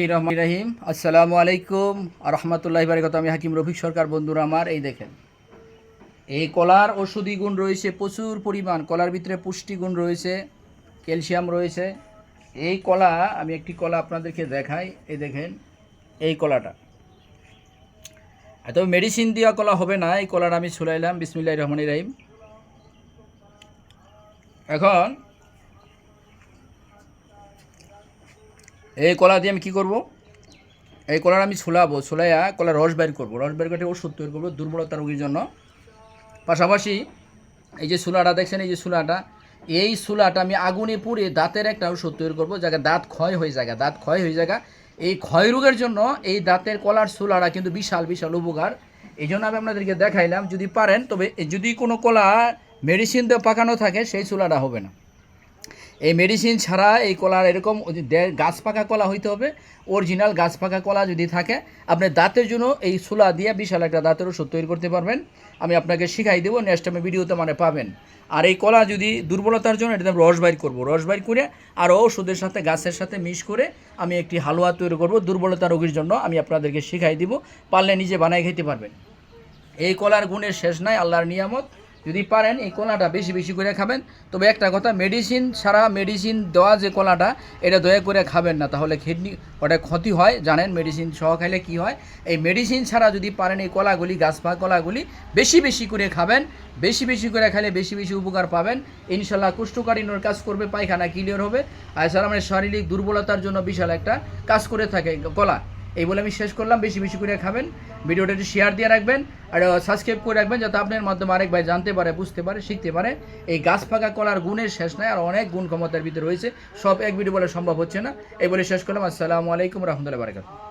রহিম আসসালামু আলাইকুম রহমতুল্লাহি বারাকাতুহু। আমি হাকিম রফিক সরকার। বন্ধুরা আমার, এই দেখেন, এই কলার ঔষধি গুণ রয়েছে প্রচুর পরিমাণ। কলার ভিতরে পুষ্টিগুণ রয়েছে, ক্যালসিয়াম রয়েছে। এই কলা, আমি একটি কলা আপনাদেরকে দেখাই। এই দেখেন, এই কলাটা এত মেডিসিন দেওয়া কলা হবে না। এই কলাটা আমি ছুলাইলাম, বিসমিল্লাহির রহমানির রহিম। এখন এই কলা দিয়ে আমি কী করব, এই কলার আমি ছুলাইয়া কলার রস বের করবো। রস বের করে ওষুধ তৈরি করবো দুর্বলতা রোগীর জন্য। পাশাপাশি এই যে চুলাটা দেখছেন, এই যে চুলাটা, এই চুলাটা আমি আগুনে পুড়ে দাঁতের একটা ওষুধ তৈরি করবো, যাকে দাঁত ক্ষয় হয়ে যায়। এই ক্ষয় রোগের জন্য এই দাঁতের কলার চুলাটা কিন্তু বিশাল বিশাল উপকার। এই জন্য আমি আপনাদেরকে দেখাইলাম। যদি পারেন, তবে যদি কোনো কলা মেডিসিন দিয়ে পাকানো থাকে, সেই চুলাটা হবে না। এই মেডিসিন ছাড়া এই কলার এরকম গাছ পাকা কলা হইতে হবে। অরিজিনাল গাছ পাকা কলা যদি থাকে, আপনি দাঁতের জন্য এই চুলা দিয়ে বিশাল একটা দাঁতের ওষুধ তৈরি করতে পারবেন। আমি আপনাকে শিখাই দেবো, নেক্সট টাইমে ভিডিওতে পাবেন। আর এই কলা যদি দুর্বলতার জন্য, এটা রস বাইর করবো। রস বাইর করে আর ওষুধের সাথে, গাছের সাথে মিক্স করে আমি একটি হালুয়া তৈরি করব দুর্বলতা রোগীর জন্য। আমি আপনাদেরকে শিখাই দিব, পারলে নিজে বানাই খেতে পারবেন। এই কলার গুণের শেষ নাই, আল্লাহর নিয়ামত। যদি পারেন এই কলাটা বেশি বেশি করে খাবেন। তবে একটা কথা, মেডিসিন ছাড়া, মেডিসিন দেওয়া যে কলাটা, এটা দয়া করে খাবেন না, তাহলে কিডনি ওটা ক্ষতি হয়। জানেন মেডিসিন সহ খাইলে কি হয়। এই মেডিসিন ছাড়া যদি পারেন এই কলাগুলি, গাছ পাকা কলাগুলি বেশি বেশি করে খাবেন। বেশি বেশি করে খাইলে বেশি বেশি উপকার পাবেন ইনশাল্লাহ। কোষ্ঠকাঠিন্যর কাজ করবে, পায়খানা ক্লিয়ার হবে। আর এছাড়া আমাদের শারীরিক দুর্বলতার জন্য বিশাল একটা কাজ করে থাকে কলা। এই বলে আমি শেষ করলাম। বেশি বেশি করে খাবেন। ভিডিওটা একটু শেয়ার দিয়ে রাখবেন আর সাবস্ক্রাইব করে রাখবেন, যাতে আপনার মাধ্যমে আরেক ভাই জানতে পারে, বুঝতে পারে, শিখতে পারে। এই গাছ পাকা কলার গুণের শেষ নাই, আর অনেক গুণ ক্ষমতার ভিতরে রয়েছে। সব এক ভিডিও বলে সম্ভব হচ্ছে না। এই বলে শেষ করলাম। আসসালামু আলাইকুম রহমতুল্লাহি ওয়া বারাকাতুহু।